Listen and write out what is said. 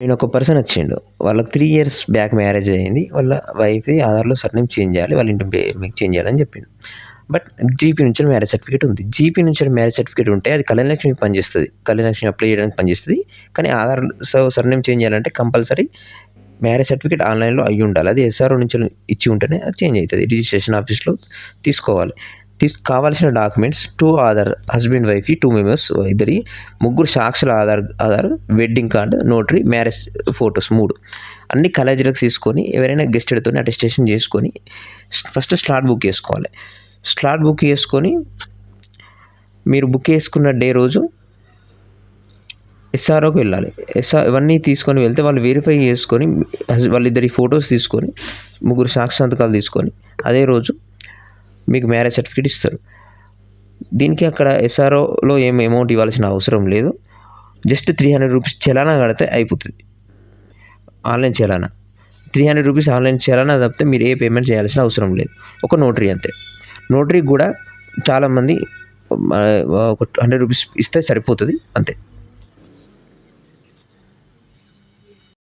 నేనొక పర్సన్ వచ్చిండు. వాళ్ళకి 3 ఇయర్స్ బ్యాక్ మ్యారేజ్ అయింది. వాళ్ళ వైఫ్‌ది ఆధార్‌లో సర్‌నేమ్ చేంజ్ చేయాలి. వాళ్ళ ఇంటి పేరు మీకు చేంజ్ చేయాలని చెప్పిండు. బట్ జీపీ నుంచి మ్యారేజ్ సర్టిఫికేట్ ఉంది. జీపీ నుంచి మ్యారేజ్ సర్టిఫికేట్ ఉంటే అది కళ్యాణ లక్ష్మికి పనిచేస్తది. కళ్యాణ లక్ష్మి అప్లై చేయడానికి పనిచేస్తది. కానీ ఆధార్ సర్‌నేమ్ చేంజ్ చేయాలంటే కంపల్సరీ మ్యారేజ్ సర్టిఫికేట్ ఆన్‌లైన్‌లో అయ్యుండాలి. అది ఎస్ఆర్‌ఓ నుంచి ఇచ్చి ఉంటేనే అది చేంజ్ అయితది. రిజిస్ట్రేషన్ ఆఫీస్‌లో తీసుకోవాలి. కావాల్సిన డాక్యుమెంట్స్ 2 ఆధార్ హస్బెండ్, వైఫ్‌వి 2 మెంబర్స్ ఇద్దరియి, ముగ్గురు సాక్షుల Aadhaar, wedding card, notary, marriage photos 3 అన్నీ కలర్ జిరాక్స్ తీసుకొని ఎవరైనా గెస్టెడ్‌తోని అటెస్టేషన్ చేసుకొని ఫస్ట్ స్లాట్ బుక్ చేసుకోవాలి. స్లాట్ బుక్ చేసుకొని మీరు బుక్ చేసుకున్న డే రోజు ఎస్ఆర్ఓకి వెళ్ళాలి. ఇవన్నీ తీసుకొని వెళ్తే వాళ్ళు వెరిఫై చేసుకొని వాళ్ళిద్దరి ఫోటోస్ తీసుకొని, ముగ్గురు సాక్షి సంతకాలు తీసుకొని అదే రోజు మీకు మ్యారేజ్ సర్టిఫికేట్ ఇస్తారు. దీనికి అక్కడ ఎస్ఆర్ఓలో ఏం అమౌంట్ ఇవ్వాల్సిన అవసరం లేదు. జస్ట్ 300 రూపీస్ చలానా కడితే అయిపోతుంది. ఆన్‌లైన్ చలానా. 300 రూపీస్ ఆన్‌లైన్ చలానా తప్పితే మీరు ఏ పేమెంట్ చేయాల్సిన అవసరం లేదు. ఒక నోటరీ అంతే. నోటరీకి కూడా చాలామంది ఒక 100 రూపీస్ ఇస్తే సరిపోతది అంతే.